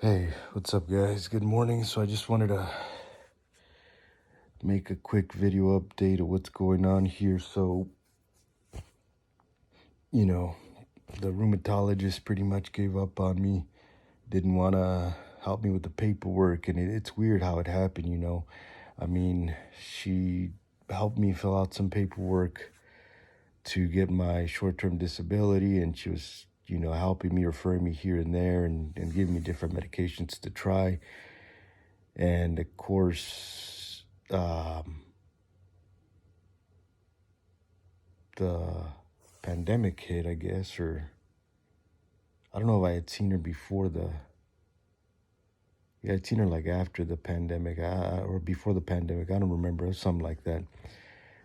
Hey, what's up, guys? Good morning. So I just wanted to make a quick video update of what's going on here. So, the rheumatologist pretty much gave up on me, didn't want to help me with the paperwork, and it's weird how it happened. I mean, she helped me fill out some paperwork to get my short-term disability, and she was, helping me, referring me here and there, and giving me different medications to try. And of course, the pandemic hit, I guess, or I don't know if I had seen her before I'd seen her like after the pandemic, or before the pandemic. I don't remember, something like that.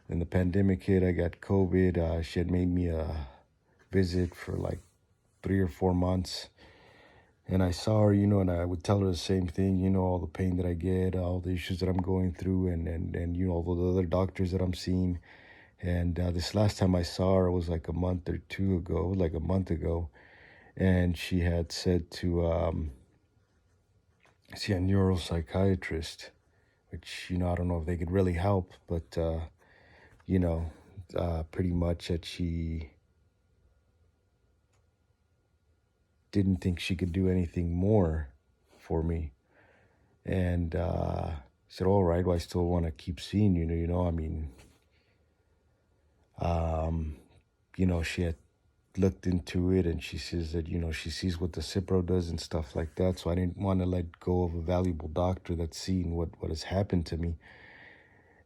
Then the pandemic hit, I got COVID. She had made me a visit for like 3 or 4 months. And I saw her, and I would tell her the same thing, all the pain that I get, all the issues that I'm going through, and all the other doctors that I'm seeing. And this last time I saw her was like a month or two ago, like a month ago. And she had said to see a neuropsychiatrist, which, I don't know if they could really help, but, pretty much that she didn't think she could do anything more for me. And said, all right, well, I still want to keep seeing you, I mean, she had looked into it, and she says that, she sees what the Cipro does and stuff like that. So I didn't want to let go of a valuable doctor that's seen what has happened to me.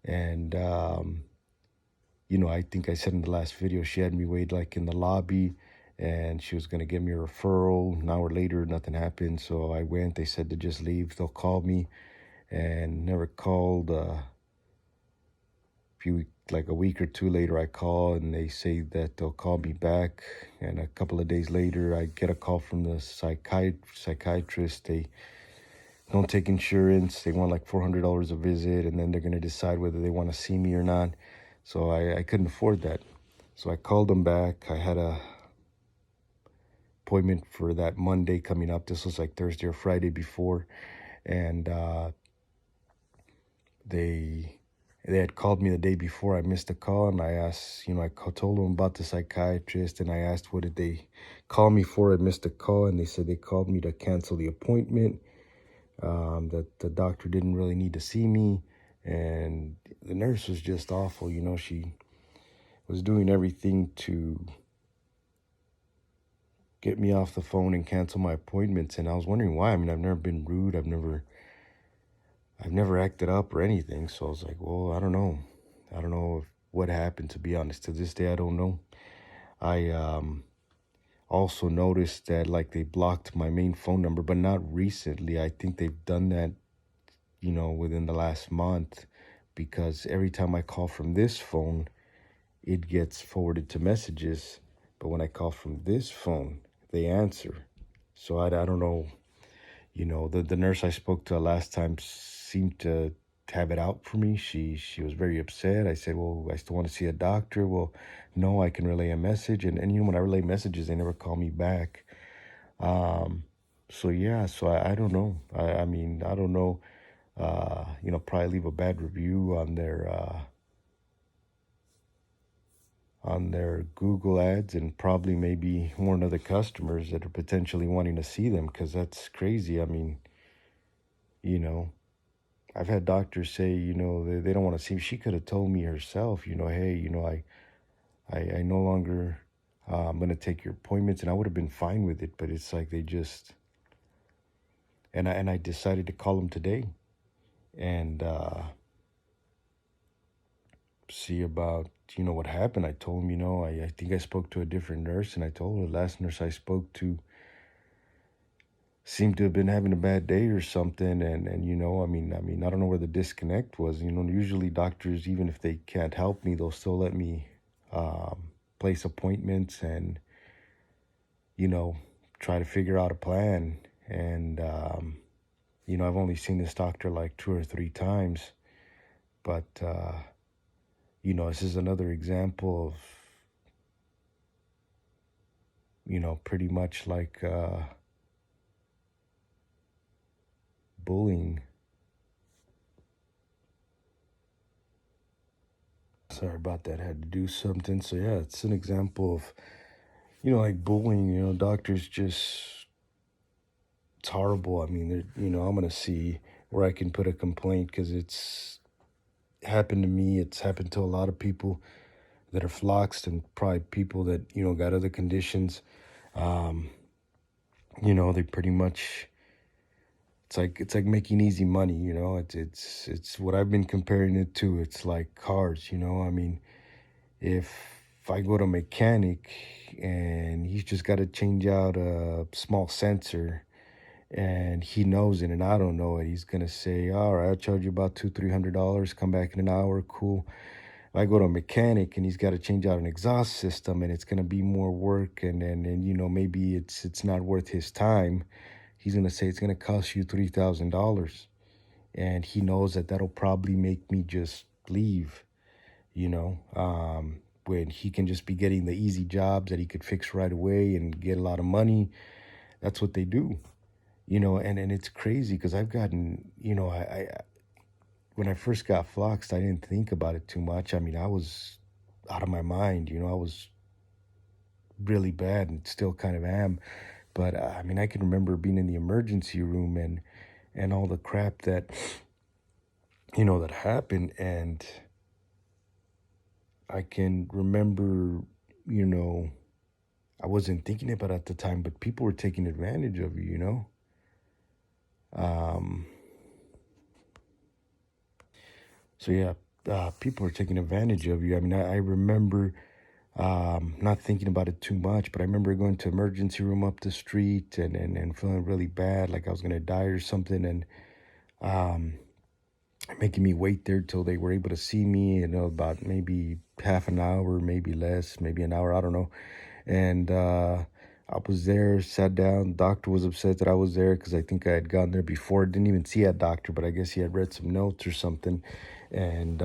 And, I think I said in the last video, she had me wait like in the lobby, and she was going to give me a referral. An hour later, nothing happened. So I went. They said to just leave. They'll call me, and never called. Like a week or two later, I call, and they say that they'll call me back. And a couple of days later, I get a call from the psychiatrist. They don't take insurance. They want like $400 a visit, and then they're going to decide whether they want to see me or not. So I couldn't afford that. So I called them back. I had a appointment for that Monday coming up. This was like Thursday or Friday before. And they had called me the day before. I missed a call, and I asked, I told them about the psychiatrist, and I asked, what did they call me for? I missed a call, and they said they called me to cancel the appointment, that the doctor didn't really need to see me. And the nurse was just awful. She was doing everything to get me off the phone and cancel my appointments. And I was wondering why. I mean, I've never been rude. I've never acted up or anything. So I was like, well, I don't know. I don't know what happened, to be honest. To this day, I don't know. I also noticed that like they blocked my main phone number, but not recently. I think they've done that, within the last month, because every time I call from this phone, it gets forwarded to messages. But when I call from this phone, they answer. So I don't know. The nurse I spoke to last time seemed to have it out for me. She was very upset. I said, well, I still want to see a doctor. Well, no, I can relay a message. And when I relay messages, they never call me back. So yeah, so I don't know. I mean, I don't know. Probably leave a bad review on their Google ads, and probably maybe warn other customers that are potentially wanting to see them, because that's crazy. I mean, I've had doctors say, they don't want to see me. She could have told me herself, hey, I no longer, I'm going to take your appointments, and I would have been fine with it. But it's like they just, and I decided to call them today and see about, what happened. I told them, I think I spoke to a different nurse, and I told her the last nurse I spoke to seemed to have been having a bad day or something. And I mean, I don't know where the disconnect was. Usually doctors, even if they can't help me, they'll still let me place appointments and, try to figure out a plan. And, I've only seen this doctor like 2 or 3 times. But, this is another example of, pretty much like, bullying. Sorry about that. I had to do something. So yeah, it's an example of, like bullying. Doctors just, it's horrible. I mean, I'm gonna see where I can put a complaint because it's happened to me. It's happened to a lot of people that are floxed and probably people that got other conditions. Um, they pretty much, it's like making easy money. It's what I've been comparing it to. It's like cars. I mean, if I go to a mechanic and he's just got to change out a small sensor and he knows it and I don't know it, he's gonna say, "All right, I'll charge you about $200-300. Come back in an hour, cool." If I go to a mechanic and he's got to change out an exhaust system and it's gonna be more work and maybe it's not worth his time, he's gonna say it's gonna cost you $3,000, and he knows that that'll probably make me just leave. When he can just be getting the easy jobs that he could fix right away and get a lot of money. That's what they do. And it's crazy because I've gotten, I when I first got floxed, I didn't think about it too much. I mean, I was out of my mind. I was really bad and still kind of am. But I mean, I can remember being in the emergency room and all the crap that that happened. And I can remember, I wasn't thinking about it at the time, but people were taking advantage of you. Um, so yeah, people were taking advantage of you. I mean, I remember not thinking about it too much, but I remember going to emergency room up the street and feeling really bad, like I was gonna die or something, and um, making me wait there till they were able to see me. About maybe half an hour, maybe less, maybe an hour. I don't know. And I was there, sat down. Doctor was upset that I was there because I think I had gone there before. Didn't even see a doctor, but I guess he had read some notes or something. And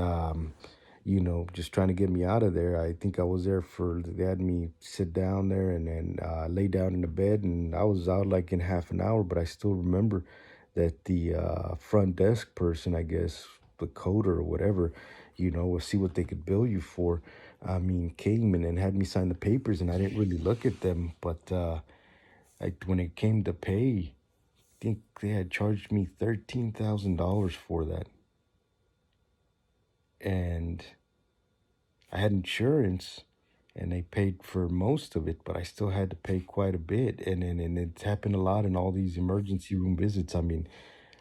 just trying to get me out of there. I think I was there they had me sit down there and then lay down in the bed, and I was out like in half an hour. But I still remember that the front desk person, I guess, the coder or whatever, will see what they could bill you for. I mean, came and then had me sign the papers, and I didn't really look at them. But when it came to pay, I think they had charged me $13,000 for that. And I had insurance, and they paid for most of it, but I still had to pay quite a bit. And it's happened a lot in all these emergency room visits. I mean,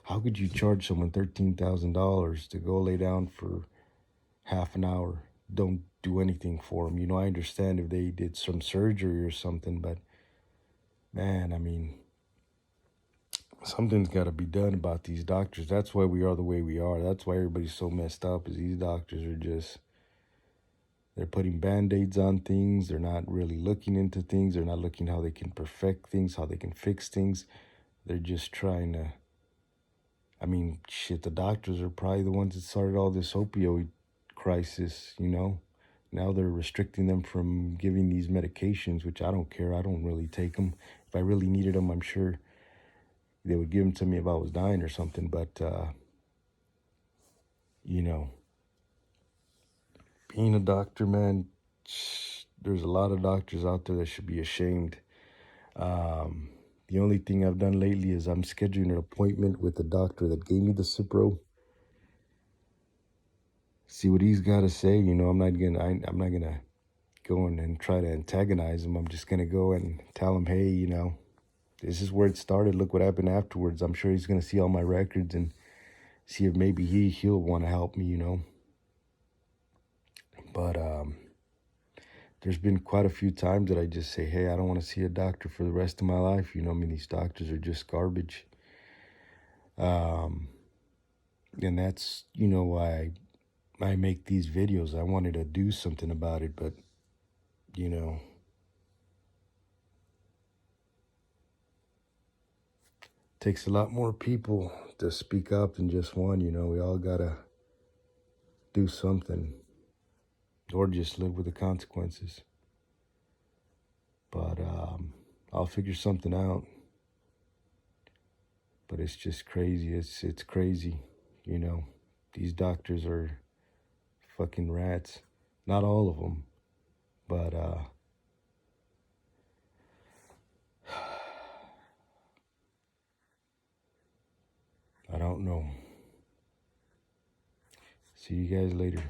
how could you charge someone $13,000 to go lay down for half an hour? Don't do anything for them. I understand if they did some surgery or something, but man, I mean, something's got to be done about these doctors. That's why we are the way we are. That's why everybody's so messed up, is these doctors are just, they're putting band-aids on things. They're not really looking into things. They're not looking how they can perfect things, how they can fix things. They're just trying to, I mean, shit, the doctors are probably the ones that started all this opioid crisis. Now they're restricting them from giving these medications, which I don't care. I don't really take them. If I really needed them, I'm sure they would give them to me if I was dying or something. But, you know, being a doctor, man, there's a lot of doctors out there that should be ashamed. The only thing I've done lately is I'm scheduling an appointment with the doctor that gave me the Cipro. See what he's got to say. I'm not gonna go in and try to antagonize him. I'm just gonna go and tell him, hey, this is where it started. Look what happened afterwards. I'm sure he's gonna see all my records and see if maybe he'll want to help me. But there's been quite a few times that I just say, hey, I don't want to see a doctor for the rest of my life. I mean, these doctors are just garbage. And that's, why I make these videos. I wanted to do something about it, but, you know, takes a lot more people to speak up than just one. We all gotta do something or just live with the consequences. But I'll figure something out. But it's just crazy. It's crazy, you know. These doctors are fucking rats. Not all of them, but I don't know. See you guys later.